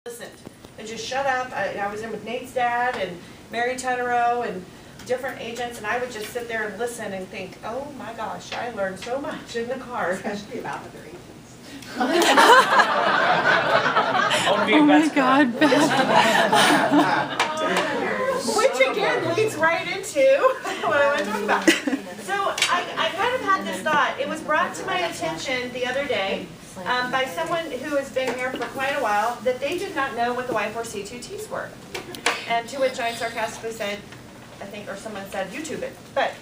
listened and just shut up. I was in with Nate's dad and Mary Teterow and different agents, and I would just sit there and listen and think, oh my gosh, I learned so much in the car. Especially about other agents. Oh my God, Beth. Which again leads right into what I want to talk about. So I kind of had this thought. It was brought to my attention the other day by someone who has been here for quite a while that they did not know what the Y4C2Ts were. And to which I sarcastically said, I think, or someone said, YouTube it. But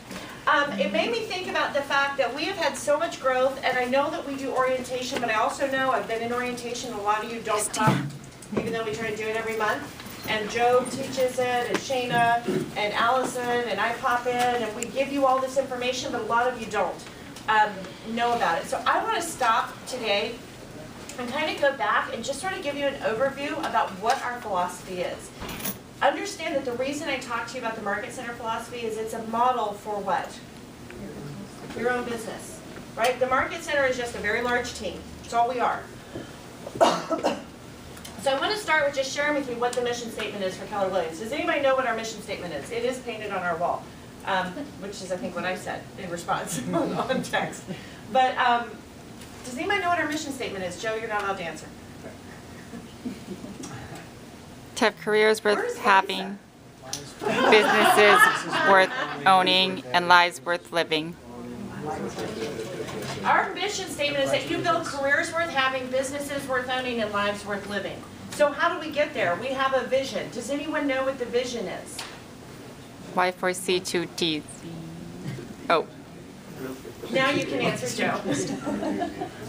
it made me think about the fact that we have had so much growth, and I know that we do orientation, but I also know I've been in orientation, a lot of you don't come, even though we try to do it every month. And Joe teaches it, and Shayna, and Allison, and I pop in, and we give you all this information, but a lot of you don't know about it. So I want to stop today and kind of go back and just sort of give you an overview about what our philosophy is. Understand that the reason I talk to you about the Market Center philosophy is it's a model for what? Your own business, right? The Market Center is just a very large team. That's all we are. So I want to start with just sharing with you what the mission statement is for Keller Williams. Does anybody know what our mission statement is? It is painted on our wall, which is I think what I said in response on text. But does anybody know what our mission statement is? Joe, you're not allowed to answer. To have careers worth having, businesses worth owning, and lives worth living. Our mission statement is that you build careers worth having, businesses worth owning, and lives worth living. So how do we get there? We have a vision. Does anyone know what the vision is? Y4C2Ts. Oh. Now you can answer, Joe.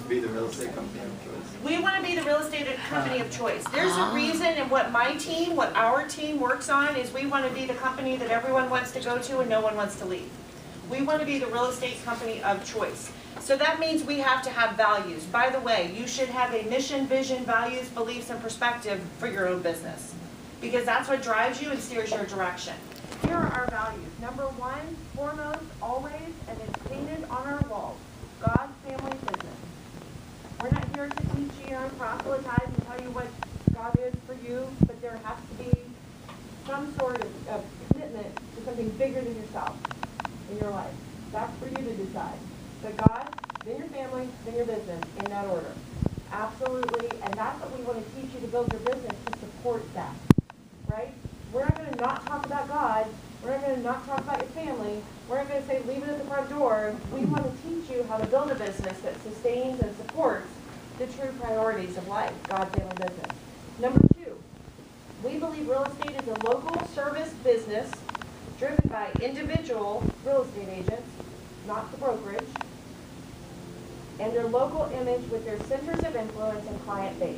Be the real estate company of choice. We want to be the real estate company of choice. There's a reason, and what my team, what our team works on is we want to be the company that everyone wants to go to and no one wants to leave. We want to be the real estate company of choice. So that means we have to have values. By the way, you should have a mission, vision, values, beliefs, and perspective for your own business, because that's what drives you and steers your direction. Here are our values. Number one, foremost, always, and it's painted on our walls, God, family, business. We're not here to teach you and proselytize and tell you what God is for you, but there has to be some sort of commitment to something bigger than yourself in your life. That's for you to decide. So God, then your family, then your business, in that order. Absolutely, and that's what we want to teach you to build your business to support that, right? We're not going to not talk about God. We're not going to not talk about your family. We're not going to say leave it at the front door. We want to teach you how to build a business that sustains and supports the true priorities of life, God, family, business. Number two, we believe real estate is a local service business driven by individual real estate agents, not the brokerage, and their local image with their centers of influence and client base.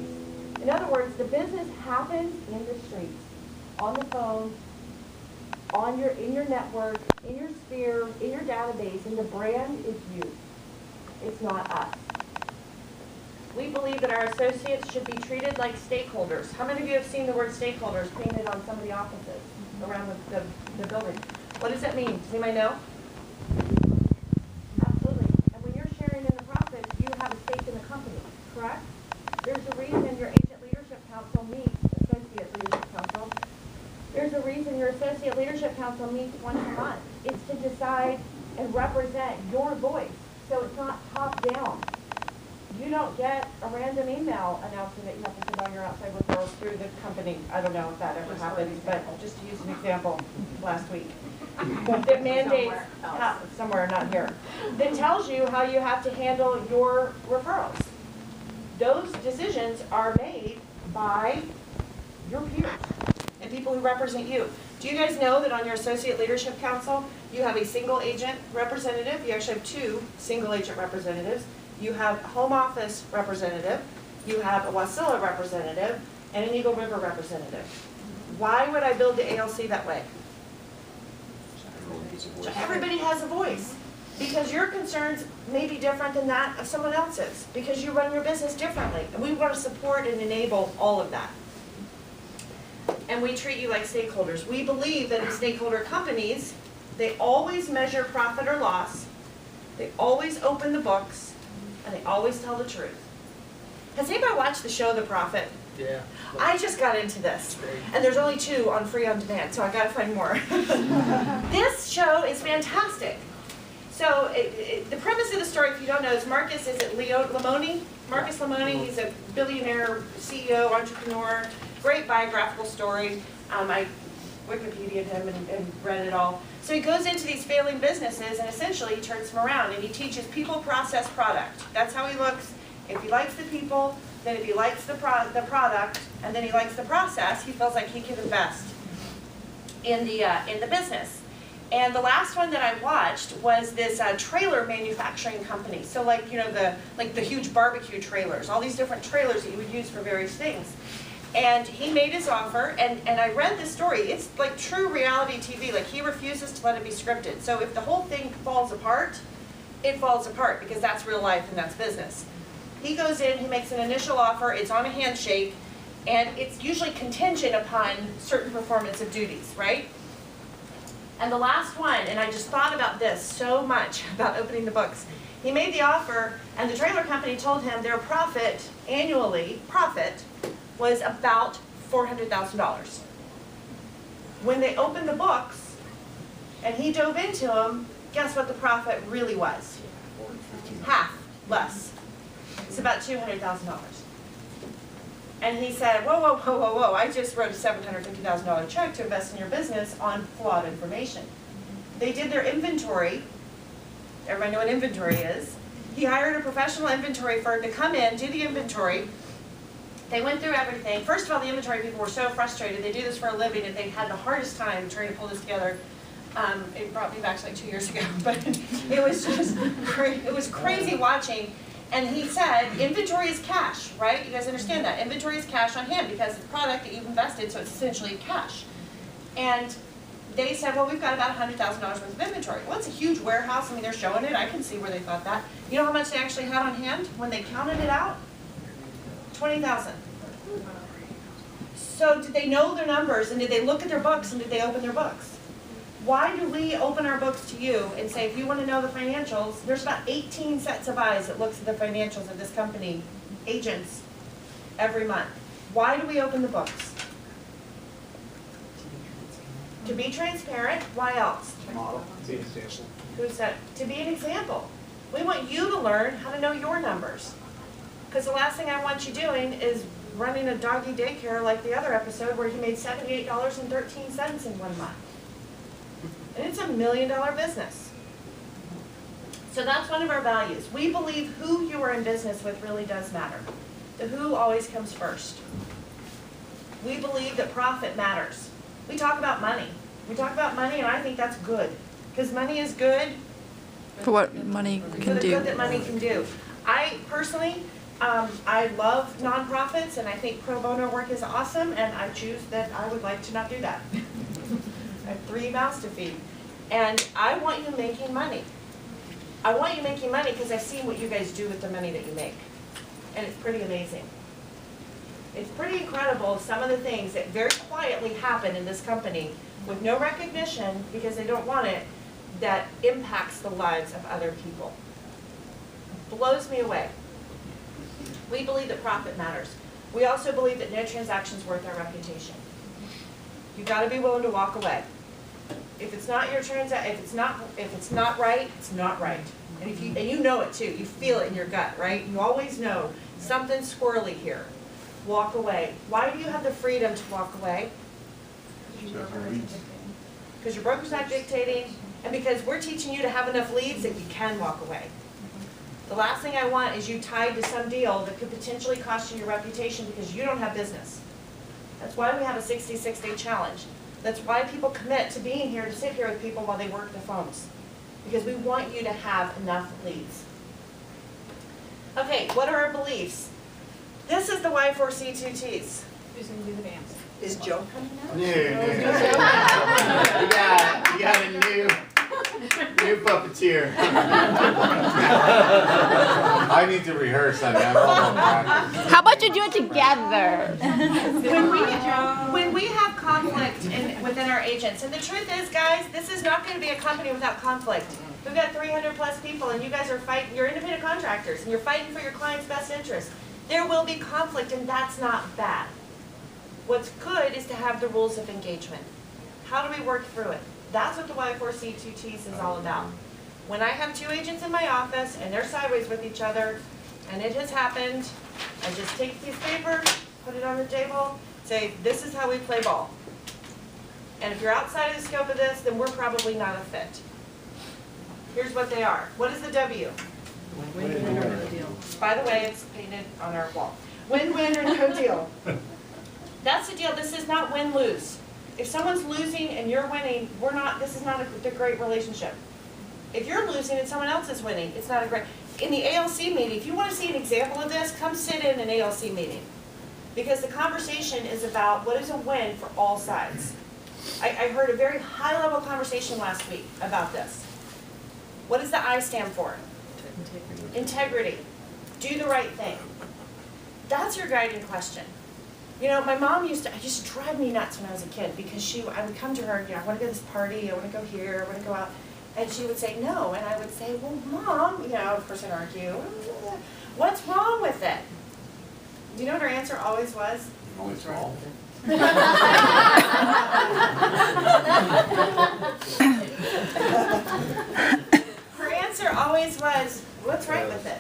In other words, the business happens in the streets, on the phone, in your network, in your sphere, in your database, and the brand is you. It's not us. We believe that our associates should be treated like stakeholders. How many of you have seen the word stakeholders painted on some of the offices around the building? What does that mean? Does anybody know? Absolutely. And when you're sharing in the profits, you have a stake in the company, correct? There's a reason your agent leadership council meets, associate leadership council. There's a reason your associate leadership council meets once a month. It's to decide and represent your voice. So it's not top down. You don't get a random email announcing that you have to send all your outside referrals through the company. I don't know if that ever happens, but just to use an example last week. That mandates, somewhere, not here, that tells you how you have to handle your referrals. Those decisions are made by your peers and people who represent you. Do you guys know that on your Associate Leadership Council, you have a single agent representative? You actually have two single agent representatives. You have a home office representative, you have a Wasilla representative, and an Eagle River representative. Why would I build the ALC that way? So everybody has a voice. Because your concerns may be different than that of someone else's. Because you run your business differently. And we want to support and enable all of that. And we treat you like stakeholders. We believe that in stakeholder companies, they always measure profit or loss, they always open the books, and they always tell the truth. Has anybody watched the show The Prophet? Yeah. I just got into this, and there's only 2 on free on demand, so I gotta find more. This show is fantastic. So the premise of the story, if you don't know, is Marcus, is it Lemoine? Marcus Lemoine, he's a billionaire, CEO, entrepreneur, great biographical story. I Wikipedia'd him and read it all. So he goes into these failing businesses and essentially he turns them around and he teaches people, process, product. That's how he looks. If he likes the people, then if he likes the product, and then he likes the process, he feels like he can invest in the business. And the last one that I watched was this trailer manufacturing company. So like, you know, the huge barbecue trailers, all these different trailers that you would use for various things. And he made his offer, and I read the story. It's like true reality TV. Like, he refuses to let it be scripted. So if the whole thing falls apart, it falls apart because that's real life and that's business. He goes in, he makes an initial offer, it's on a handshake, and it's usually contingent upon certain performance of duties, right? And the last one, and I just thought about this so much about opening the books. He made the offer, and the trailer company told him their profit, annually, was about $400,000. When they opened the books, and he dove into them, guess what the profit really was? Half less. It's about $200,000. And he said, whoa, whoa, whoa, whoa, whoa, I just wrote a $750,000 check to invest in your business on flawed information. They did their inventory. Everybody know what inventory is. He hired a professional inventory firm to come in, do the inventory. They went through everything. First of all, the inventory people were so frustrated. They do this for a living, and they had the hardest time trying to pull this together. It brought me back to like 2 years ago, but it was just it was crazy watching. And he said, inventory is cash, right? You guys understand that? Inventory is cash on hand because it's a product that you've invested, so it's essentially cash. And they said, well, we've got about $100,000 worth of inventory. Well, it's a huge warehouse. I mean, they're showing it. I can see where they thought that. You know how much they actually had on hand when they counted it out? 20,000. So did they know their numbers, and did they look at their books, and did they open their books? Why do we open our books to you and say, if you want to know the financials, there's about 18 sets of eyes that looks at the financials of this company, agents, every month. Why do we open the books? To be transparent. Why else? Model. Be an example. Who said? To be an example. We want you to learn how to know your numbers. Because the last thing I want you doing is running a doggy daycare like the other episode where he made $78.13 in 1 month. And it's $1 million business. So that's one of our values. We believe who you are in business with really does matter. The who always comes first. We believe that profit matters. We talk about money. We talk about money, and I think that's good. Because money is good. For what money For can the do. good that money can do. I personally, I love nonprofits, and I think pro bono work is awesome, and I choose that I would like to not do that. I have 3 mouths to feed. And I want you making money. I want you making money because I've seen what you guys do with the money that you make. And it's pretty amazing. It's pretty incredible some of the things that very quietly happen in this company with no recognition because they don't want it, that impacts the lives of other people. Blows me away. We believe that profit matters. We also believe that no transaction is worth our reputation. You've got to be willing to walk away. If it's not your transaction, if it's not right, it's not right. And you know it too. You feel it in your gut, right? You always know something's squirrely here. Walk away. Why do you have the freedom to walk away? Because your broker's not dictating, and because we're teaching you to have enough leads that you can walk away. The last thing I want is you tied to some deal that could potentially cost you your reputation because you don't have business. That's why we have a 66-day challenge. That's why people commit to being here, to sit here with people while they work the phones. Because we want you to have enough leads. Okay, what are our beliefs? This is the Y4C2Ts. Who's going to do the dance? Is Joe coming out? You got a new puppeteer. I need to rehearse on that. How about you do it together? When we have conflict within our agents, and the truth is, guys, this is not going to be a company without conflict. We've got 300 plus people, and you guys are fighting. You're independent contractors, and you're fighting for your client's best interest. There will be conflict, and that's not bad. What's good is to have the rules of engagement. How do we work through it? That's what the Y4C2Ts is all about. When I have two agents in my office and they're sideways with each other, and it has happened, I just take a piece of paper, put it on the table, say, this is how we play ball. And if you're outside of the scope of this, then we're probably not a fit. Here's what they are. What is the W? By the way, it's painted on our wall. Win-win or no deal. That's the deal. This is not win-lose. If someone's losing and you're winning, this is not a great relationship. If you're losing and someone else is winning, it's not a great. In the ALC meeting, if you want to see an example of this, come sit in an ALC meeting. Because the conversation is about what is a win for all sides. I heard a very high-level conversation last week about this. What does the I stand for? Integrity. Do the right thing. That's your guiding question. You know, my mom used to drive me nuts when I was a kid because I would come to her, I want to go to this party, I want to go here, I want to go out. And she would say no, and I would say, well, Mom, of course I'd argue, what's wrong with it? Do you know what her answer always was? Always wrong. Her answer always was, what's right with it?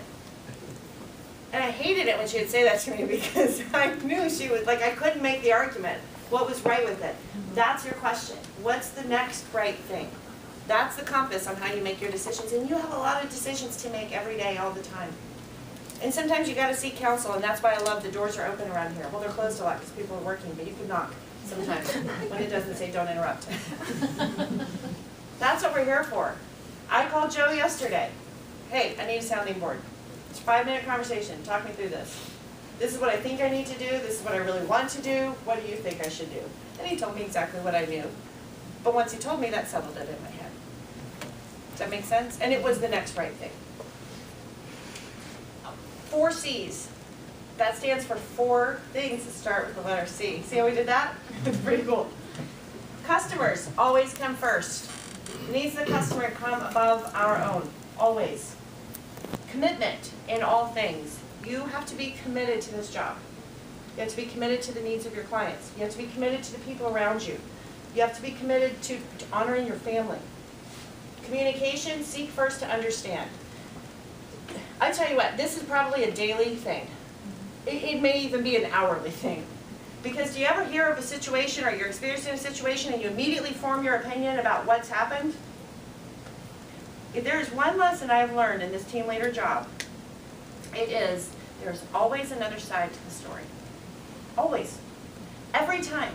And I hated it when she would say that to me because I knew she would, I couldn't make the argument. What was right with it? That's your question. What's the next right thing? That's the compass on how you make your decisions. And you have a lot of decisions to make every day, all the time. And sometimes you got to seek counsel, and that's why I love the doors are open around here. Well, they're closed a lot because people are working, but you can knock sometimes when it doesn't say don't interrupt. That's what we're here for. I called Joe yesterday. Hey, I need a sounding board. It's a 5-minute conversation. Talk me through this. This is what I think I need to do. This is what I really want to do. What do you think I should do? And he told me exactly what I knew. But once he told me, that settled it in my head. Does that make sense? And it was the next right thing. 4 C's. That stands for 4 things that start with the letter C. See how we did that? It's pretty cool. Customers always come first. Needs of the customer come above our own. Always. Commitment in all things. You have to be committed to this job. You have to be committed to the needs of your clients. You have to be committed to the people around you. You have to be committed to honoring your family. Communication, seek first to understand. I tell you what, this is probably a daily thing. It may even be an hourly thing. Because do you ever hear of a situation or you're experiencing a situation and you immediately form your opinion about what's happened? If there's one lesson I've learned in this team leader job, it is there's always another side to the story. Always. Every time.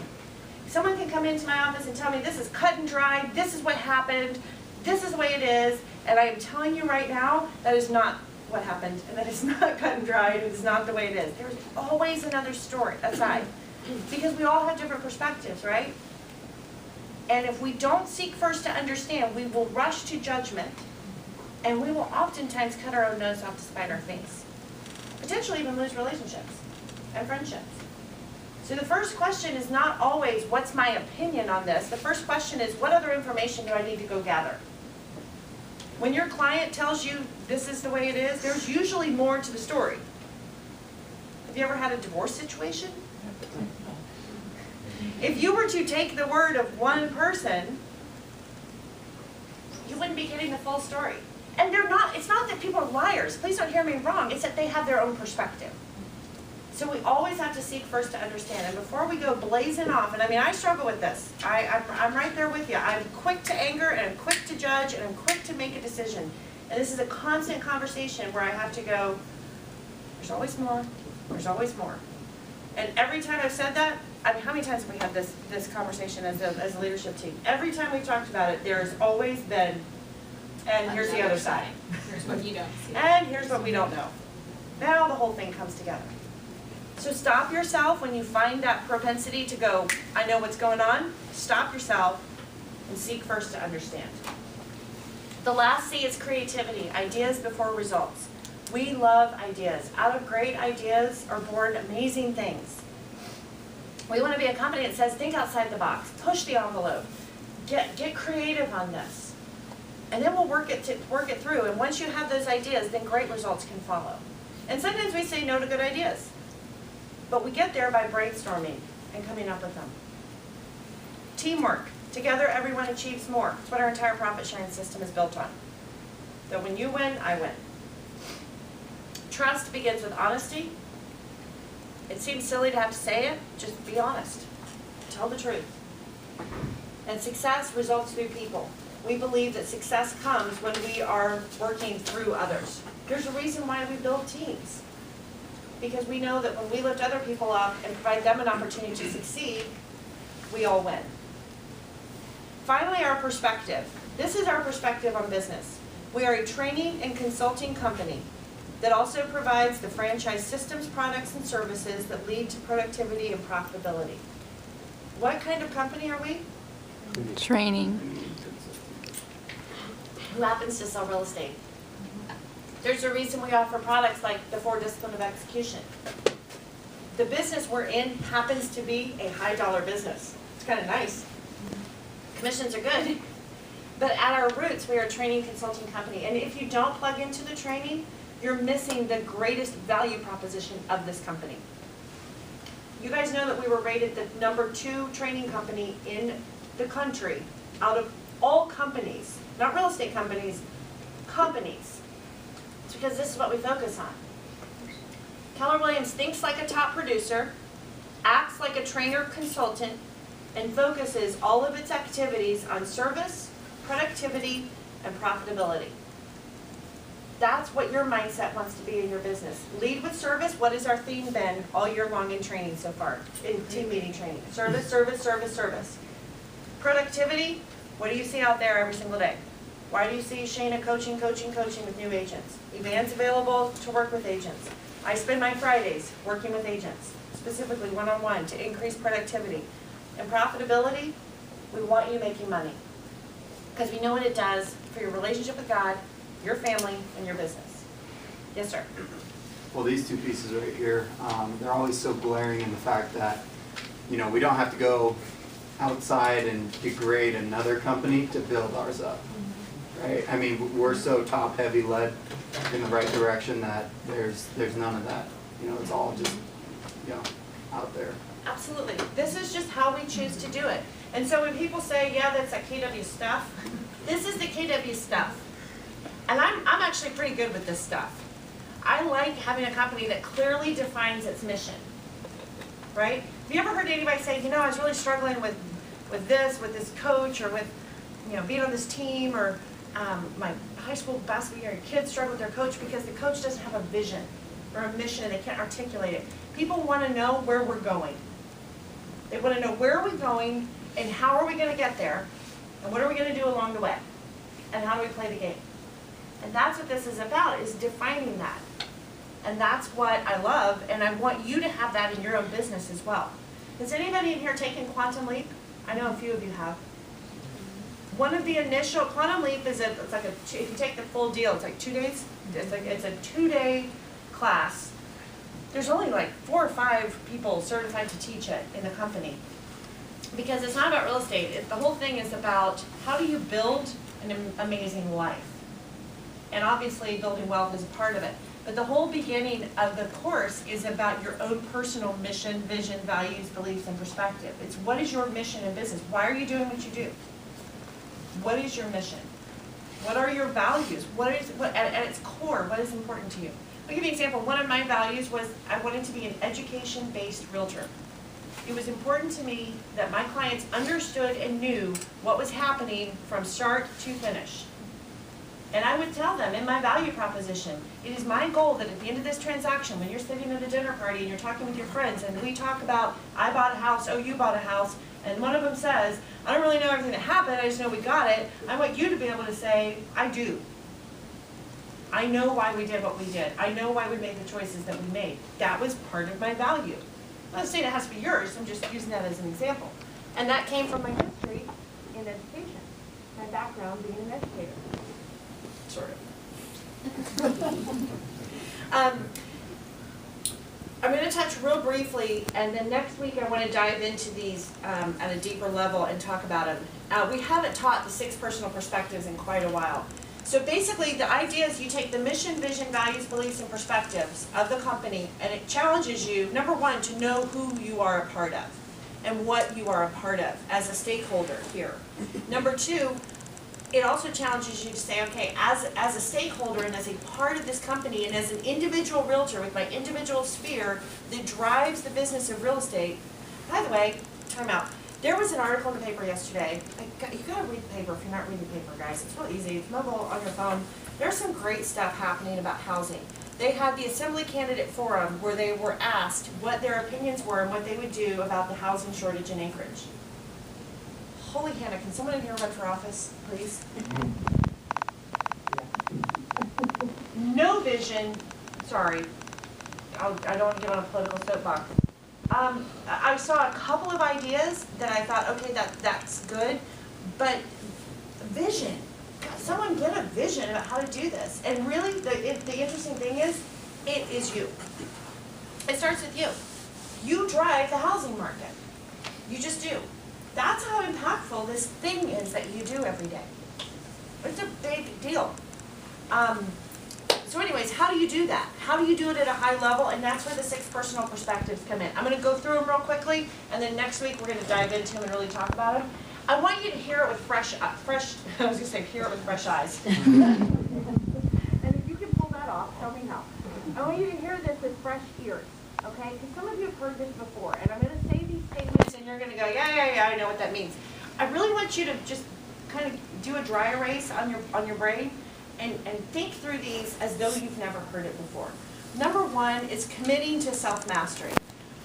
Someone can come into my office and tell me this is cut and dried, this is what happened, this is the way it is, and I am telling you right now, that is not what happened, and that is not cut and dried, it is not the way it is. There's always another story, aside. Because we all have different perspectives, right? And if we don't seek first to understand, we will rush to judgment, and we will oftentimes cut our own nose off to spite our face. Potentially even lose relationships and friendships. So the first question is not always, what's my opinion on this? The first question is, what other information do I need to go gather? When your client tells you this is the way it is, there's usually more to the story. Have you ever had a divorce situation? If you were to take the word of one person, you wouldn't be getting the full story. And it's not that people are liars. Please don't hear me wrong. It's that they have their own perspective. So we always have to seek first to understand. And before we go blazing off, and I mean, I struggle with this. I'm right there with you. I'm quick to anger, and I'm quick to judge, and I'm quick to make a decision. And this is a constant conversation where I have to go, there's always more, there's always more. And every time I've said that, I mean, how many times have we had this conversation as a leadership team? Every time we've talked about it, there's always been, and here's the other side. Here's what you don't see. And here's what we don't know. Now the whole thing comes together. So stop yourself when you find that propensity to go, I know what's going on. Stop yourself and seek first to understand. The last C is creativity, ideas before results. We love ideas. Out of great ideas are born amazing things. We want to be a company that says, think outside the box, push the envelope, get creative on this. And then we'll work it through. And once you have those ideas, then great results can follow. And sometimes we say no to good ideas. But we get there by brainstorming and coming up with them. Teamwork. Together, everyone achieves more. That's what our entire profit sharing system is built on. That when you win, I win. Trust begins with honesty. It seems silly to have to say it. Just be honest. Tell the truth. And success results through people. We believe that success comes when we are working through others. There's a reason why we build teams. Because we know that when we lift other people up and provide them an opportunity to succeed, we all win. Finally, our perspective. This is our perspective on business. We are a training and consulting company that also provides the franchise systems, products, and services that lead to productivity and profitability. What kind of company are we? Training. Who happens to sell real estate? There's a reason we offer products like the 4 Discipline of Execution. The business we're in happens to be a high-dollar business. It's kind of nice. Commissions are good. But at our roots, we are a training consulting company. And if you don't plug into the training, you're missing the greatest value proposition of this company. You guys know that we were rated the #2 training company in the country out of all companies, not real estate companies, companies. It's because this is what we focus on. Keller Williams thinks like a top producer, acts like a trainer consultant, and focuses all of its activities on service, productivity, and profitability. That's what your mindset wants to be in your business. Lead with service. What has our theme been all year long in training so far, in team meeting training? Service, service, service, service. Productivity. What do you see out there every single day? Why do you see Shana coaching with new agents? Evan's available to work with agents. I spend my Fridays working with agents, specifically one-on-one, to increase productivity. And profitability, we want you making money. Because we know what it does for your relationship with God, your family, and your business. Yes, sir? Well, these two pieces right here, they're always so glaring in the fact that, you know, we don't have to go outside and degrade another company to build ours up, right? I mean, we're so top-heavy led in the right direction that there's none of that. You know, it's all just, you know, out there. Absolutely. This is just how we choose to do it. And so when people say, yeah, that's that KW stuff, this is the KW stuff. And I'm actually pretty good with this stuff. I like having a company that clearly defines its mission, right? Have you ever heard anybody say, you know, I was really struggling with this coach, or with, you know, being on this team, or my high school basketball kids struggle with their coach because the coach doesn't have a vision or a mission and they can't articulate it. People want to know where we're going. They want to know where are we going and how are we going to get there and what are we going to do along the way and how do we play the game. And that's what this is about, is defining that. And that's what I love, and I want you to have that in your own business as well. Has anybody in here taken Quantum Leap? I know a few of you have. One of the initial, Quantum Leap is it's like if you take the full deal, it's like 2 days. It's a 2-day class. There's only like 4 or 5 people certified to teach it in the company. Because it's not about real estate. The whole thing is about how do you build an amazing life. And obviously building wealth is a part of it. But the whole beginning of the course is about your own personal mission, vision, values, beliefs, and perspective. It's what is your mission in business? Why are you doing what you do? What is your mission? What are your values? At its core, what is important to you? I'll give you an example. One of my values was I wanted to be an education-based realtor. It was important to me that my clients understood and knew what was happening from start to finish. And I would tell them in my value proposition, it is my goal that at the end of this transaction, when you're sitting at a dinner party and you're talking with your friends and we talk about, I bought a house, oh, you bought a house, and one of them says, I don't really know everything that happened, I just know we got it. I want you to be able to say, I do. I know why we did what we did. I know why we made the choices that we made. That was part of my value. I'm not saying it has to be yours, I'm just using that as an example. And that came from my history in education, my background being an educator. Sort of. I'm going to touch real briefly, and then next week I want to dive into these at a deeper level and talk about them. We haven't taught the 6 personal perspectives in quite a while. So basically, the idea is you take the mission, vision, values, beliefs, and perspectives of the company, and it challenges you, number one, to know who you are a part of and what you are a part of as a stakeholder here. Number two, it also challenges you to say, okay, as a stakeholder and as a part of this company and as an individual realtor with my individual sphere that drives the business of real estate. By the way, time out. There was an article in the paper yesterday. You gotta read the paper if you're not reading the paper, guys. It's real easy. It's mobile on your phone. There's some great stuff happening about housing. They had the Assembly Candidate Forum where they were asked what their opinions were and what they would do about the housing shortage in Anchorage. Holy Hannah, can someone in here run for office, please? No vision, sorry, I don't want to get on a political soapbox. I saw a couple of ideas that I thought, okay, that's good, but vision. Someone get a vision about how to do this. And really, the interesting thing is, it is you. It starts with you. You drive the housing market. You just do. That's how impactful this thing is that you do every day. It's a big deal. So anyways, how do you do that? How do you do it at a high level? And that's where the 6 personal perspectives come in. I'm going to go through them real quickly, and then next week we're going to dive into them and really talk about them. I want you to hear it with fresh, I was going to say hear it with fresh eyes. And if you can pull that off, tell me how. I want you to hear this with fresh ears, okay? Because some of you have heard this before, and I'm going to say these statements, and you're going to go, yeah, I know what that means. I really want you to just kind of do a dry erase on your brain and think through these as though you've never heard it before. Number 1 is committing to self-mastery.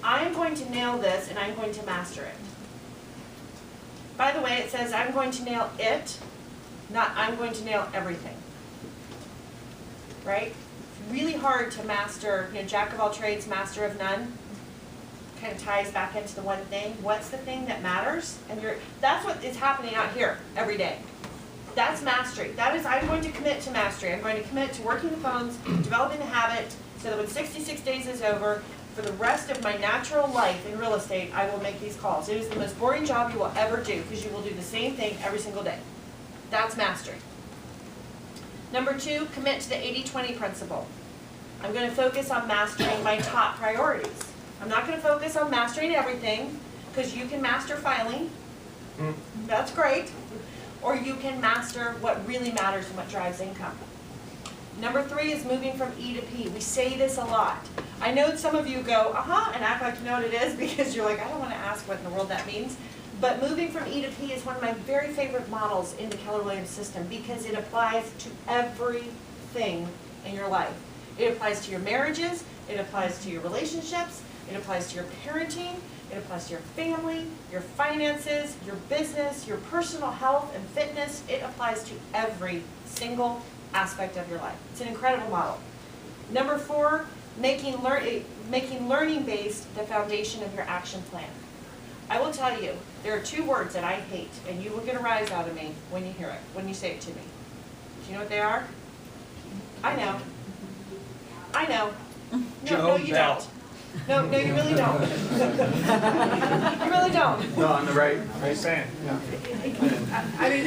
I am going to nail this, and I'm going to master it. By the way, it says I'm going to nail it, not I'm going to nail everything. Right? It's really hard to master, jack of all trades, master of none. Kind of ties back into the one thing. What's the thing that matters? And that's what is happening out here every day. That's mastery. That is, I'm going to commit to mastery. I'm going to commit to working the phones, developing the habit, so that when 66 days is over, for the rest of my natural life in real estate, I will make these calls. It is the most boring job you will ever do because you will do the same thing every single day. That's mastery. Number 2, commit to the 80-20 principle. I'm going to focus on mastering my top priorities. I'm not going to focus on mastering everything because you can master filing. That's great. Or you can master what really matters and what drives income. Number 3 is moving from E to P. We say this a lot. I know some of you go, and act like you know what it is because you're like, I don't want to ask what in the world that means. But moving from E to P is one of my very favorite models in the Keller Williams system because it applies to everything in your life. It applies to your marriages, it applies to your relationships, it applies to your parenting, it applies to your family, your finances, your business, your personal health and fitness. It applies to every single aspect of your life. It's an incredible model. Number 4, making learning-based the foundation of your action plan. I will tell you, there are 2 words that I hate, and you will get a rise out of me when you hear it, when you say it to me. Do you know what they are? I know. I know. No, you don't. No, you really don't. You really don't. No, on the right saying. Yeah. I mean,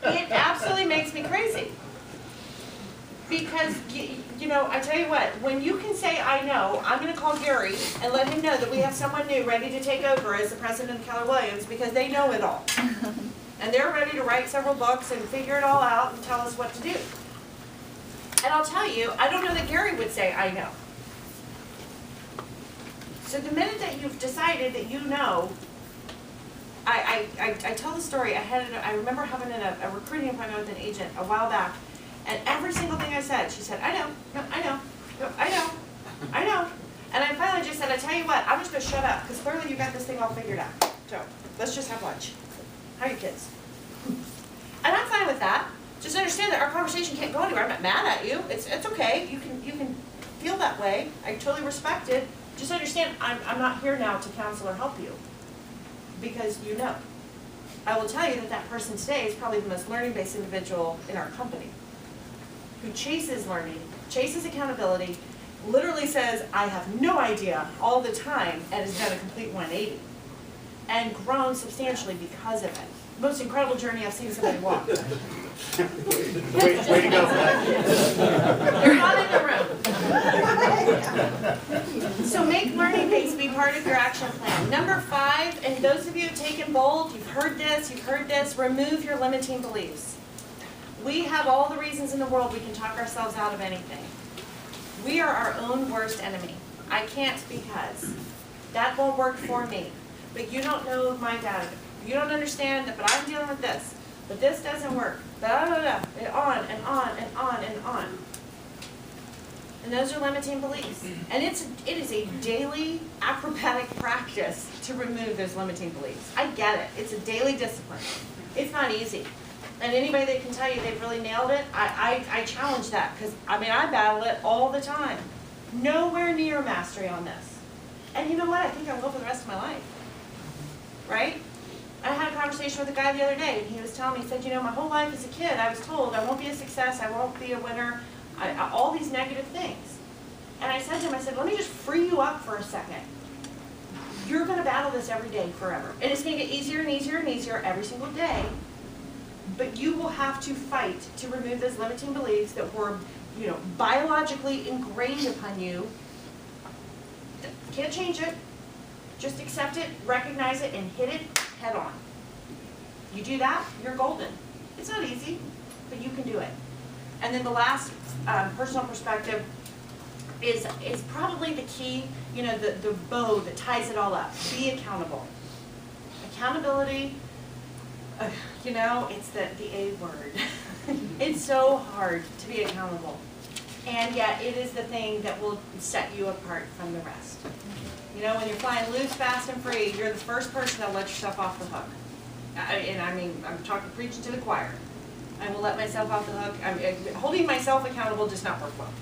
it absolutely makes me crazy. Because, I tell you what, when you can say, I know, I'm going to call Gary and let him know that we have someone new ready to take over as the president of Keller Williams because they know it all. And they're ready to write several books and figure it all out and tell us what to do. And I'll tell you, I don't know that Gary would say, I know. So the minute that you've decided that you know, I tell the story. I remember having a recruiting appointment with an agent a while back, and every single thing I said, she said, I know, no, I know, no, I know, I know. And I finally just said, I tell you what, I'm just going to shut up, because clearly you got this thing all figured out. So, let's just have lunch. How are your kids? And I'm fine with that. Just understand that our conversation can't go anywhere. I'm not mad at you. It's okay. You can feel that way. I totally respect it. Just understand, I'm not here now to counsel or help you, because you know. I will tell you that that person today is probably the most learning-based individual in our company, who chases learning, chases accountability, literally says, I have no idea all the time, and has done a complete 180. and grown substantially because of it. Most incredible journey I've seen somebody walk. Way to go, Fred. You're not in the room. So make learning base be part of your action plan. Number 5, and those of you who've taken bold, you've heard this, remove your limiting beliefs. We have all the reasons in the world we can talk ourselves out of anything. We are our own worst enemy. I can't because that won't work for me. But you don't know my data. You don't understand that, but I'm dealing with this. But this doesn't work. Blah, blah, blah, and on and on and on and on. And those are limiting beliefs. And it is a daily acrobatic practice to remove those limiting beliefs. I get it. It's a daily discipline. It's not easy. And anybody that can tell you they've really nailed it, I challenge that because, I battle it all the time. Nowhere near mastery on this. And you know what? I think I will for the rest of my life. Right? I had a conversation with a guy the other day, and he was telling me, he said, my whole life as a kid, I was told I won't be a success, I won't be a winner, all these negative things. And I said to him, let me just free you up for a second. You're going to battle this every day forever. And it's going to get easier and easier and easier every single day. But you will have to fight to remove those limiting beliefs that were, biologically ingrained upon you. Can't change it. Just accept it, recognize it, and hit it head on. You do that, you're golden. It's not easy, but you can do it. And then the last personal perspective is probably the key, the bow that ties it all up. Be accountable. Accountability, it's the A word. It's so hard to be accountable. And yet it is the thing that will set you apart from the rest. When you're flying loose, fast, and free, you're the first person that lets yourself off the hook. I'm preaching to the choir. I will let myself off the hook. Holding myself accountable does not work well.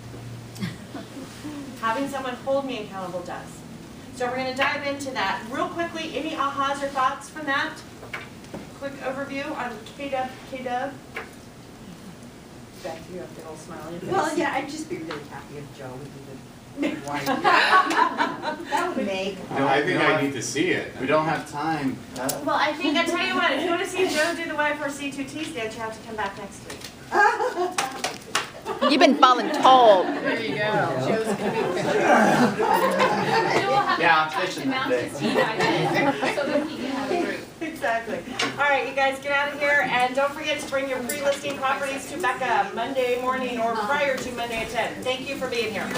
Having someone hold me accountable does. So we're going to dive into that. Real quickly, any ahas or thoughts from that? Quick overview on KW. Beck, you have the old smile on your face. Well, yeah, I'd just be really happy if Joe would do the white. That would make. No, I think I need to see it. We don't have time. Well, I tell you what, if you want to see Joe do the Y4C2T stance, you have to come back next week. You've been followed. There you go. Joe's gonna be Yeah, I'm fishing that day. Exactly. All right, you guys get out of here, and don't forget to bring your pre-listing properties to Becca Monday morning or prior to Monday at 10. Thank you for being here.